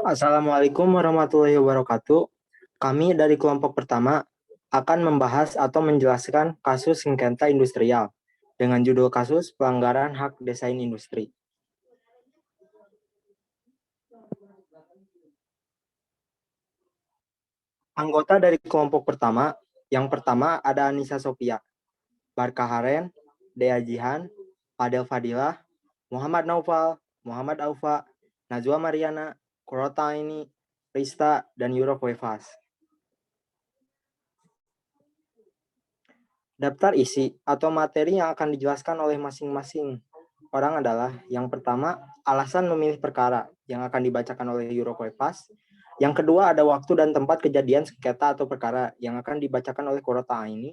Assalamualaikum warahmatullahi wabarakatuh. Kami dari kelompok pertama akan membahas atau menjelaskan kasus sengketa industrial dengan judul kasus pelanggaran hak desain industri. Anggota dari kelompok pertama, yang pertama ada Anissa Sophia, Barka Haren, Dea Jihan, Fadel Fadilah, Muhammad Naufal, Muhammad Aufa, Najwa Mariana, Kurota Aini, Rista, dan Yuro Kuefas. Daftar isi atau materi yang akan dijelaskan oleh masing-masing orang adalah yang pertama, alasan memilih perkara yang akan dibacakan oleh Yuro Kuefas. Yang kedua, ada waktu dan tempat kejadian sengketa atau perkara yang akan dibacakan oleh Kurota Aini.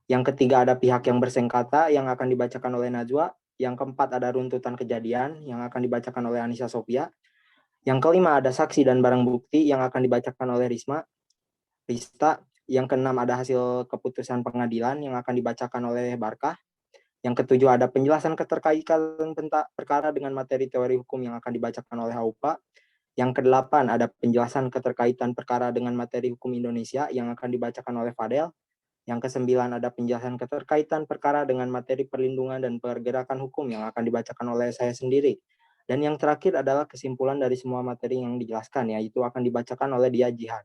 Yang ketiga, ada pihak yang bersengketa yang akan dibacakan oleh Najwa. Yang keempat, ada runtutan kejadian yang akan dibacakan oleh Anissa Sophia. Yang kelima, ada saksi dan barang bukti yang akan dibacakan oleh Rista. Yang keenam, ada hasil keputusan pengadilan yang akan dibacakan oleh Barkah. Yang ketujuh, ada penjelasan keterkaitan perkara dengan materi teori hukum yang akan dibacakan oleh Aupa. Yang kedelapan, ada penjelasan keterkaitan perkara dengan materi hukum Indonesia yang akan dibacakan oleh Fadel. Yang kesembilan, ada penjelasan keterkaitan perkara dengan materi perlindungan dan pergerakan hukum yang akan dibacakan oleh saya sendiri. Dan yang terakhir adalah kesimpulan dari semua materi yang dijelaskan, yaitu akan dibacakan oleh Dea Jihan.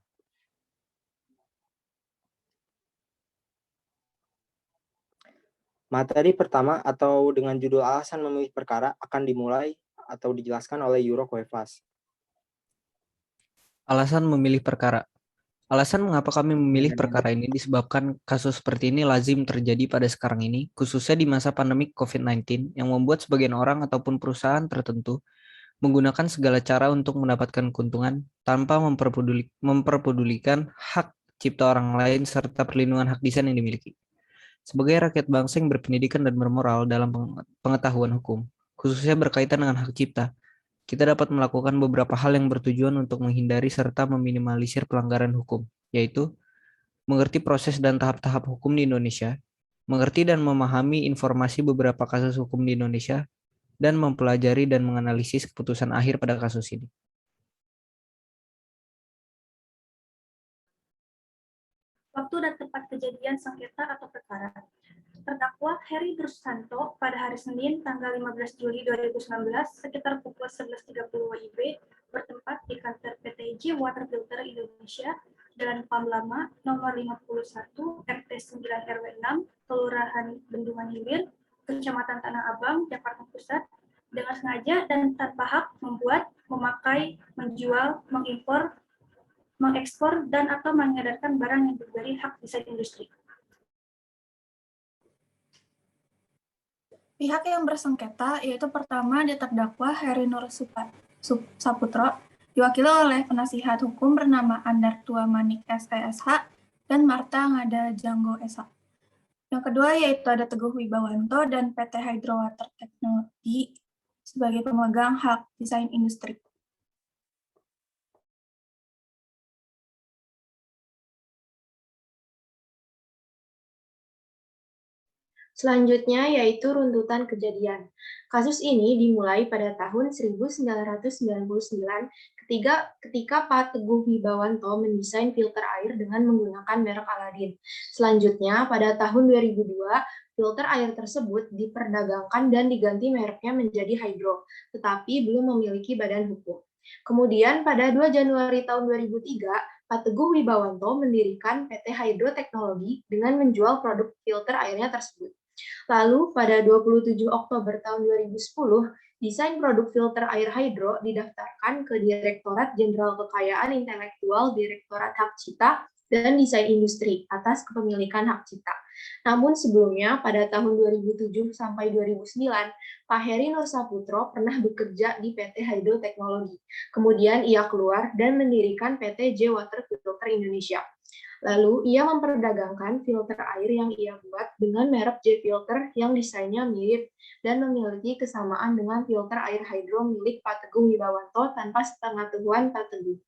Materi pertama atau dengan judul alasan memilih perkara akan dimulai atau dijelaskan oleh Yuro Kuefas. Alasan memilih perkara. Alasan mengapa kami memilih perkara ini disebabkan kasus seperti ini lazim terjadi pada sekarang ini, khususnya di masa pandemi COVID-19 yang membuat sebagian orang ataupun perusahaan tertentu menggunakan segala cara untuk mendapatkan keuntungan tanpa memperpedulikan hak cipta orang lain serta perlindungan hak desain yang dimiliki. Sebagai rakyat bangsa yang berpendidikan dan bermoral dalam pengetahuan hukum, khususnya berkaitan dengan hak cipta, kita dapat melakukan beberapa hal yang bertujuan untuk menghindari serta meminimalisir pelanggaran hukum, yaitu mengerti proses dan tahap-tahap hukum di Indonesia, mengerti dan memahami informasi beberapa kasus hukum di Indonesia, dan mempelajari dan menganalisis keputusan akhir pada kasus ini. Waktu dan tempat kejadian sengketa atau perkara. Terdakwa Heri Drusanto pada hari Senin tanggal 15 Juli 2019 sekitar pukul 11.30 WIB bertempat di kantor PT Water Filter Indonesia Jalan Pam Lama nomor 51 RT 9 RW 6 Kelurahan Bendungan Hilir Kecamatan Tanah Abang Jakarta Pusat dengan sengaja dan tanpa hak membuat, memakai, menjual, mengimpor, mengekspor dan atau mengedarkan barang yang diberi hak desain industri. Pihak yang bersengketa yaitu pertama di terdakwa Heri Nur Saputro diwakili oleh penasihat hukum bernama Andar Tua Manik SESH dan Marta Ngada Janggo SH. Yang kedua yaitu ada Teguh Wibawanto dan PT Hydro Water Technology sebagai pemegang hak desain industri. Selanjutnya yaitu runtutan kejadian. Kasus ini dimulai pada tahun 1999 ketika Pak Teguh Wibawanto mendesain filter air dengan menggunakan merek Aladin. Selanjutnya pada tahun 2002 filter air tersebut diperdagangkan dan diganti mereknya menjadi Hydro, tetapi belum memiliki badan hukum. Kemudian pada 2 Januari tahun 2003, Pak Teguh Wibawanto mendirikan PT Hydro Teknologi dengan menjual produk filter airnya tersebut. Lalu pada 27 Oktober tahun 2010, desain produk filter air Hydro didaftarkan ke Direktorat Jenderal Kekayaan Intelektual Direktorat Hak Cipta dan Desain Industri atas kepemilikan hak cipta. Namun sebelumnya pada tahun 2007 sampai 2009, Pak Heri Nur Saputro pernah bekerja di PT Hydro Teknologi. Kemudian ia keluar dan mendirikan PT Water Filter Indonesia. Lalu, ia memperdagangkan filter air yang ia buat dengan merek J-Filter yang desainnya mirip dan memiliki kesamaan dengan filter air Hydro milik Pak Teguh Wibawanto tanpa sepengetahuan Pak Teguh.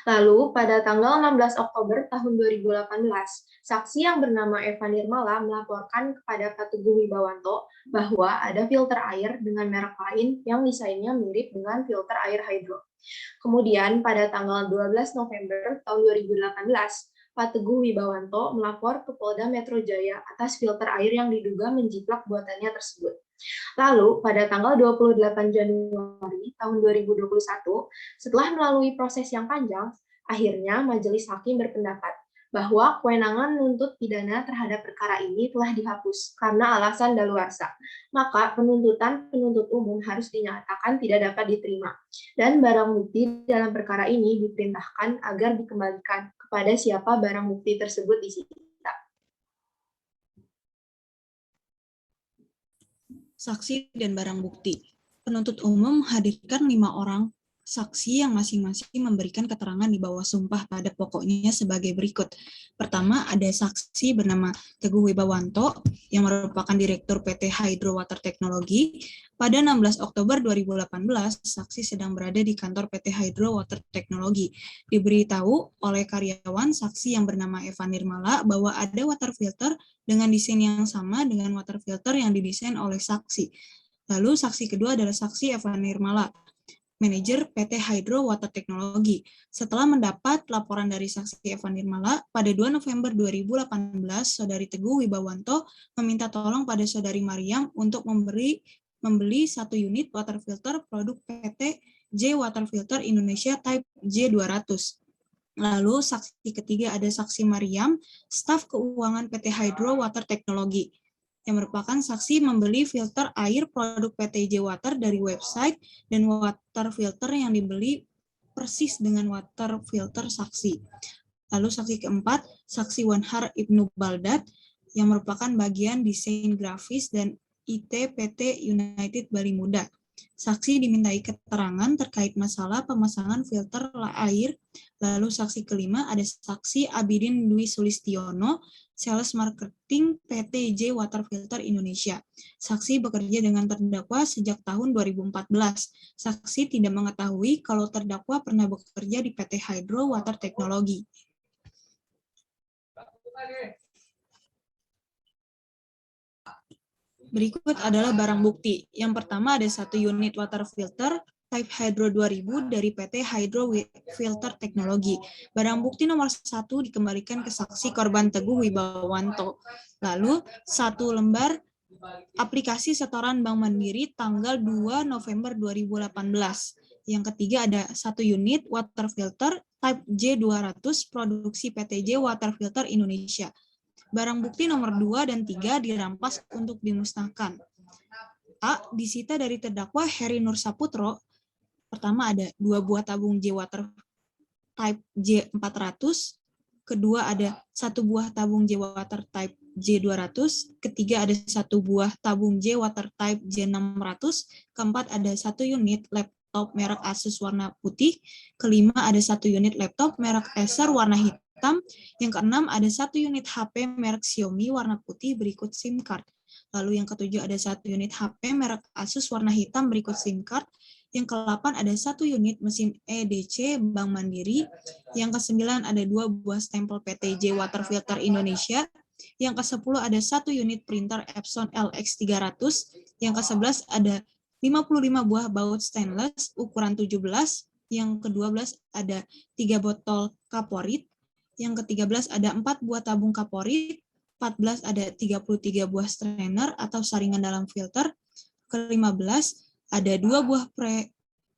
Lalu, pada tanggal 16 Oktober tahun 2018, saksi yang bernama Eva Nirmala melaporkan kepada Pak Teguh Wibawanto bahwa ada filter air dengan merek lain yang desainnya mirip dengan filter air hidro. Kemudian, pada tanggal 12 November tahun 2018, Pak Teguh Wibawanto melapor ke Polda Metro Jaya atas filter air yang diduga menjiplak buatannya tersebut. Lalu, pada tanggal 28 Januari tahun 2021, setelah melalui proses yang panjang, akhirnya majelis hakim berpendapat bahwa kewenangan menuntut pidana terhadap perkara ini telah dihapus karena alasan daluarsa. Maka penuntutan penuntut umum harus dinyatakan tidak dapat diterima. Dan barang bukti dalam perkara ini diperintahkan agar dikembalikan kepada siapa barang bukti tersebut disita. Saksi dan barang bukti. Penuntut umum menghadirkan 5 orang saksi yang masing-masing memberikan keterangan di bawah sumpah pada pokoknya sebagai berikut. Pertama, ada saksi bernama Teguh Wibawanto yang merupakan Direktur PT Hydro Water Technology. Pada 16 Oktober 2018, saksi sedang berada di kantor PT Hydro Water Technology. Diberitahu oleh karyawan saksi yang bernama Eva Nirmala bahwa ada water filter dengan desain yang sama dengan water filter yang didesain oleh saksi. Lalu saksi kedua adalah saksi Eva Nirmala, manajer PT Hydro Water Technology. Setelah mendapat laporan dari saksi Eva Nirmala, pada 2 November 2018, Saudari Teguh Wibawanto meminta tolong pada Saudari Mariam untuk membeli 1 unit water filter produk PT J Water Filter Indonesia Type J200. Lalu saksi ketiga ada saksi Mariam, staf keuangan PT Hydro Water Technology, yang merupakan saksi membeli filter air produk PT J Water dari website dan water filter yang dibeli persis dengan water filter saksi. Lalu saksi keempat, saksi Wanhar Ibnu Baldat, yang merupakan bagian desain grafis dan IT PT United Bali Muda. Saksi dimintai keterangan terkait masalah pemasangan filter air. Lalu saksi kelima ada saksi Abidin Dwi Sulistiono, Sales Marketing PT J Water Filter Indonesia. Saksi bekerja dengan terdakwa sejak tahun 2014. Saksi tidak mengetahui kalau terdakwa pernah bekerja di PT Hydro Water Technology. Berikut adalah barang bukti. Yang pertama ada 1 unit water filter Type Hydro 2000 dari PT Hydro Filter Technology. Barang bukti nomor 1 dikembalikan ke saksi korban Teguh Wibawanto. Lalu 1 lembar aplikasi setoran Bank Mandiri tanggal 2 November 2018. Yang ketiga ada 1 unit water filter Type J200 produksi PT J Water Filter Indonesia. Barang bukti nomor 2 dan 3 dirampas untuk dimusnahkan. A. Disita dari terdakwa Heri Nur Saputro. Pertama ada 2 buah tabung J Water Type J400. Kedua ada 1 buah tabung J Water Type J200. Ketiga ada 1 buah tabung J Water Type J600. Keempat ada 1 unit laptop merek Asus warna putih. Kelima ada 1 unit laptop merek Acer warna hitam. Yang keenam ada 1 unit HP merek Xiaomi warna putih berikut SIM card. Lalu yang ketujuh ada 1 unit HP merek Asus warna hitam berikut SIM card. Yang ke-8 ada 1 unit mesin EDC Bank Mandiri. Yang ke-9 ada 2 buah stempel PT J Water Filter Indonesia. Yang ke-10 ada 1 unit printer Epson LX300. Yang ke-11 ada 55 buah baut stainless ukuran 17. Yang ke-12 ada 3 botol kaporit. Yang ke-13 ada 4 buah tabung kaporit, 14 ada 33 buah strainer atau saringan dalam filter, ke-15 ada 2 buah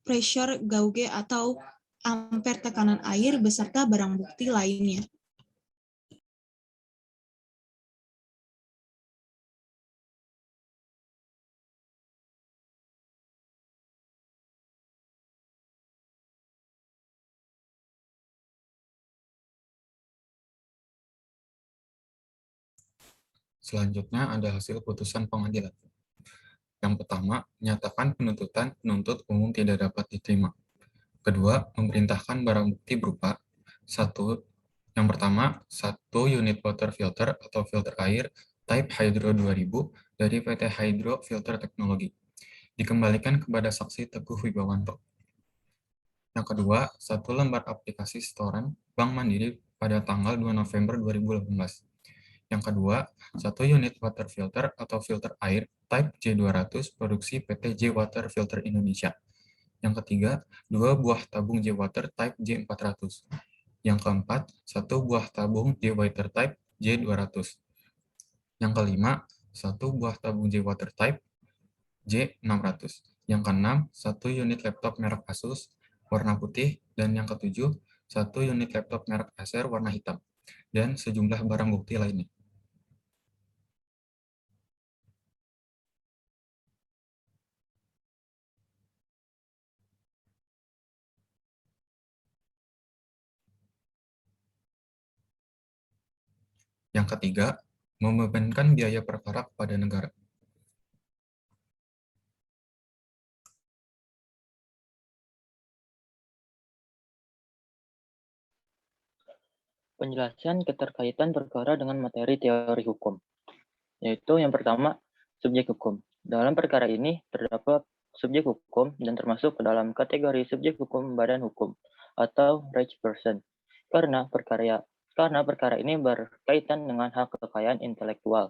pressure gauge atau ampere tekanan air beserta barang bukti lainnya. Selanjutnya ada hasil putusan pengadilan. Yang pertama, menyatakan penuntutan penuntut umum tidak dapat diterima. Kedua, memerintahkan barang bukti berupa 1. Yang pertama, 1 unit water filter atau filter air Type Hydro 2000 dari PT Hydro Filter Technology. Dikembalikan kepada saksi Teguh Wibawanto. Yang kedua, 1 lembar aplikasi setoran Bank Mandiri pada tanggal 2 November 2018. Yang kedua, 1 unit water filter atau filter air Type J200 produksi PT J Water Filter Indonesia. Yang ketiga, 2 buah tabung J-Water Type J400. Yang keempat, 1 buah tabung J-Water Type J200. Yang kelima, 1 buah tabung J-Water Type J600. Yang keenam, 1 unit laptop merek Asus warna putih. Dan yang ketujuh, 1 unit laptop merek Acer warna hitam. Dan sejumlah barang bukti lainnya. Yang ketiga, membebankan biaya perkara kepada negara. Penjelasan keterkaitan perkara dengan materi teori hukum, yaitu yang pertama, subjek hukum. Dalam perkara ini terdapat subjek hukum dan termasuk ke dalam kategori subjek hukum badan hukum atau right person, karena perkara ini berkaitan dengan hak kekayaan intelektual.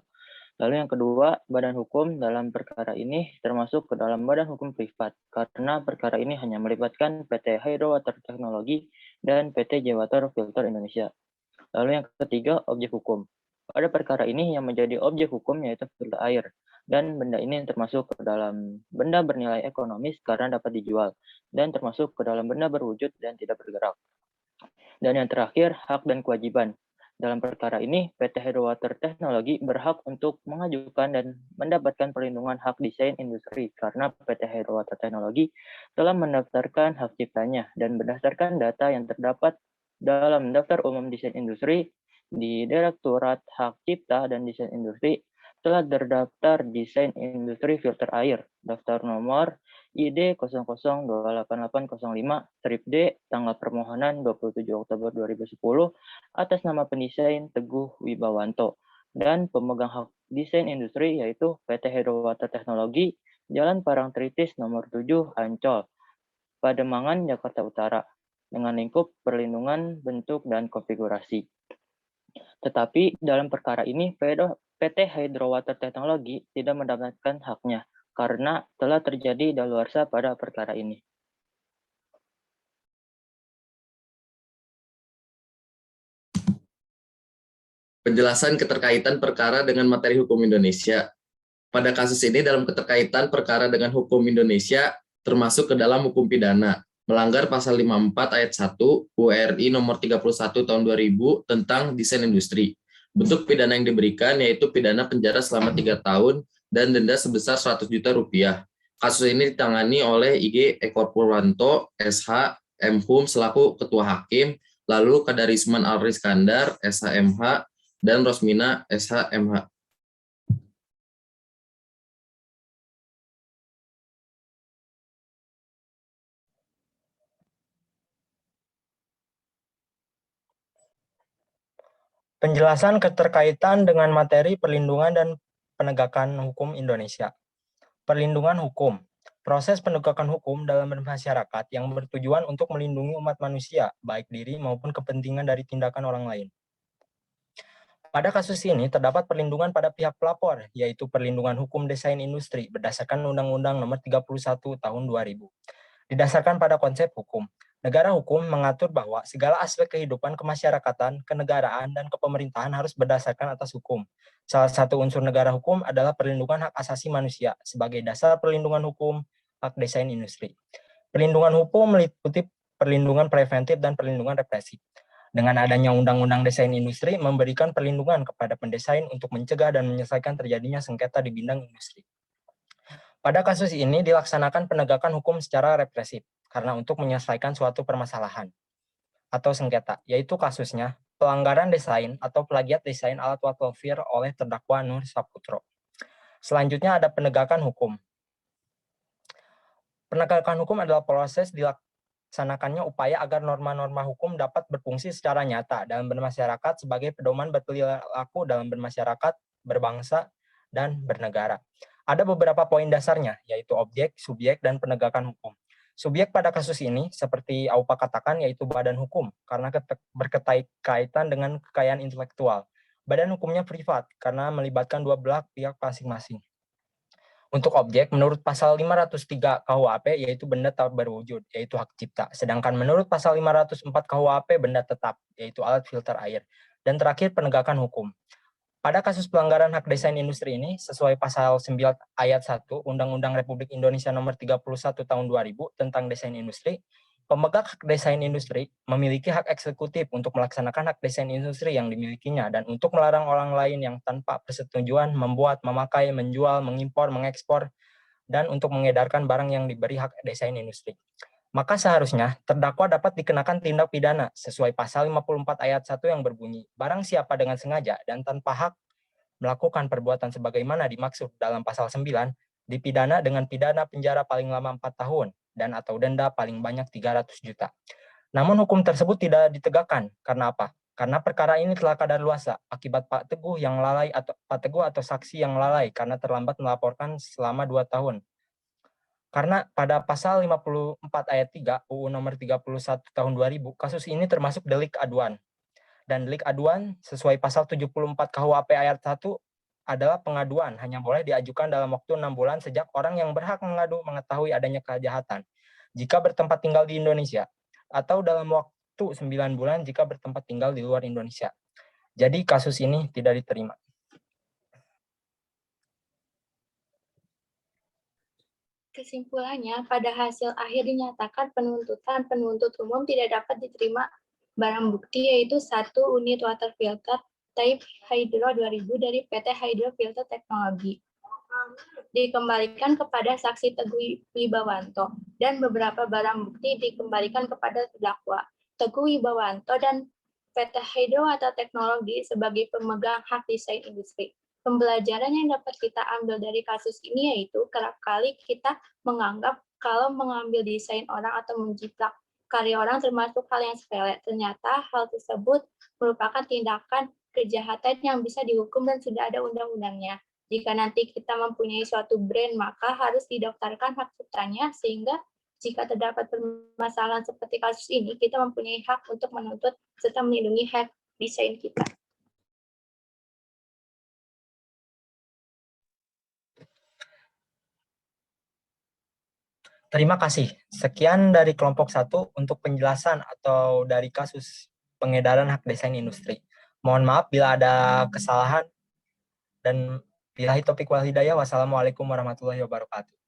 Lalu yang kedua, badan hukum dalam perkara ini termasuk ke dalam badan hukum privat, karena perkara ini hanya melibatkan PT Hydro Water Technology dan PT J Water Filter Indonesia. Lalu yang ketiga, objek hukum. Pada perkara ini yang menjadi objek hukum yaitu filter air, dan benda ini termasuk ke dalam benda bernilai ekonomis karena dapat dijual, dan termasuk ke dalam benda berwujud dan tidak bergerak. Dan yang terakhir, hak dan kewajiban. Dalam perkara ini, PT Hydro Water Technology berhak untuk mengajukan dan mendapatkan perlindungan hak desain industri karena PT Hydro Water Technology telah mendaftarkan hak ciptanya dan berdasarkan data yang terdapat dalam daftar umum desain industri di Direktorat Hak Cipta dan Desain Industri telah terdaftar desain industri filter air, daftar nomor ID 002885-D, tanggal permohonan 27 Oktober 2010, atas nama pendesain Teguh Wibawanto, dan pemegang hak desain industri yaitu PT Hydro Water Technology, Jalan Parangtritis nomor 7, Ancol, Pademangan, Jakarta Utara, dengan lingkup perlindungan bentuk dan konfigurasi. Tetapi dalam perkara ini, PT Hydro Water Technology tidak mendapatkan haknya karena telah terjadi daluarsa pada perkara ini. Penjelasan keterkaitan perkara dengan materi hukum Indonesia. Pada kasus ini dalam keterkaitan perkara dengan hukum Indonesia termasuk ke dalam hukum pidana, melanggar pasal 54 ayat 1 URI nomor 31 tahun 2000 tentang desain industri. Bentuk pidana yang diberikan yaitu pidana penjara selama 3 tahun dan denda sebesar 100 juta rupiah. Kasus ini ditangani oleh IG Eko Purwanto, SH, M.Hum selaku Ketua Hakim, lalu Kadarisman Alriskandar, SH.MH, dan Rosmina, SH.MH. Penjelasan keterkaitan dengan materi perlindungan dan penegakan hukum Indonesia. Perlindungan hukum. Proses penegakan hukum dalam bermasyarakat yang bertujuan untuk melindungi umat manusia, baik diri maupun kepentingan dari tindakan orang lain. Pada kasus ini terdapat perlindungan pada pihak pelapor, yaitu perlindungan hukum desain industri berdasarkan Undang-Undang Nomor 31 Tahun 2000. Didasarkan pada konsep hukum, negara hukum mengatur bahwa segala aspek kehidupan kemasyarakatan, kenegaraan, dan kepemerintahan harus berdasarkan atas hukum. Salah satu unsur negara hukum adalah perlindungan hak asasi manusia sebagai dasar perlindungan hukum hak desain industri. Perlindungan hukum meliputi perlindungan preventif dan perlindungan represif. Dengan adanya Undang-Undang Desain Industri memberikan perlindungan kepada pendesain untuk mencegah dan menyelesaikan terjadinya sengketa di bidang industri. Pada kasus ini dilaksanakan penegakan hukum secara represif karena untuk menyelesaikan suatu permasalahan atau sengketa, yaitu kasusnya pelanggaran desain atau plagiat desain alat waterfilter oleh terdakwa Nur Saputro. Selanjutnya ada penegakan hukum. Penegakan hukum adalah proses dilaksanakannya upaya agar norma-norma hukum dapat berfungsi secara nyata dalam bermasyarakat sebagai pedoman berperilaku dalam bermasyarakat, berbangsa, dan bernegara. Ada beberapa poin dasarnya, yaitu objek, subjek, dan penegakan hukum. Subjek pada kasus ini, seperti Aupa katakan, yaitu badan hukum, karena berkaitan dengan kekayaan intelektual. Badan hukumnya privat, karena melibatkan dua belah pihak masing-masing. Untuk objek, menurut pasal 503 KUHP, yaitu benda tak berwujud, yaitu hak cipta. Sedangkan menurut pasal 504 KUHP, benda tetap, yaitu alat filter air. Dan terakhir, penegakan hukum. Pada kasus pelanggaran hak desain industri ini, sesuai pasal 9 ayat 1 Undang-Undang Republik Indonesia Nomor 31 Tahun 2000 tentang desain industri, pemegang hak desain industri memiliki hak eksekutif untuk melaksanakan hak desain industri yang dimilikinya dan untuk melarang orang lain yang tanpa persetujuan membuat, memakai, menjual, mengimpor, mengekspor, dan untuk mengedarkan barang yang diberi hak desain industri. Maka seharusnya terdakwa dapat dikenakan tindak pidana sesuai pasal 54 ayat 1 yang berbunyi, barang siapa dengan sengaja dan tanpa hak melakukan perbuatan sebagaimana dimaksud dalam pasal 9, dipidana dengan pidana penjara paling lama 4 tahun dan atau denda paling banyak 300 juta. Namun hukum tersebut tidak ditegakkan. Karena apa? Karena perkara ini telah kadaluarsa akibat Pak Teguh atau saksi yang lalai karena terlambat melaporkan selama 2 tahun. Karena pada pasal 54 ayat 3 UU nomor 31 tahun 2000, kasus ini termasuk delik aduan. Dan delik aduan sesuai pasal 74 KUHP ayat 1 adalah pengaduan, hanya boleh diajukan dalam waktu 6 bulan sejak orang yang berhak mengadu mengetahui adanya kejahatan, jika bertempat tinggal di Indonesia, atau dalam waktu 9 bulan jika bertempat tinggal di luar Indonesia. Jadi kasus ini tidak diterima. Kesimpulannya, pada hasil akhir dinyatakan penuntut umum tidak dapat diterima barang bukti, yaitu 1 unit water filter type Hydro 2000 dari PT Hydro Filter Teknologi. Dikembalikan kepada saksi Teguh Wibawanto, dan beberapa barang bukti dikembalikan kepada terdakwa Teguh Wibawanto dan PT Hydro Water Teknologi sebagai pemegang hak desain industri. Pembelajaran yang dapat kita ambil dari kasus ini yaitu kerap kali kita menganggap kalau mengambil desain orang atau menjiplak karya orang termasuk hal yang sepele. Ternyata hal tersebut merupakan tindakan kejahatan yang bisa dihukum dan sudah ada undang-undangnya. Jika nanti kita mempunyai suatu brand, maka harus didaftarkan hak ciptanya, sehingga jika terdapat permasalahan seperti kasus ini, kita mempunyai hak untuk menuntut serta melindungi hak desain kita. Terima kasih. Sekian dari kelompok 1 untuk penjelasan atau dari kasus pengedaran hak desain industri. Mohon maaf bila ada kesalahan dan billahi taufiq wal hidayah. Wassalamualaikum warahmatullahi wabarakatuh.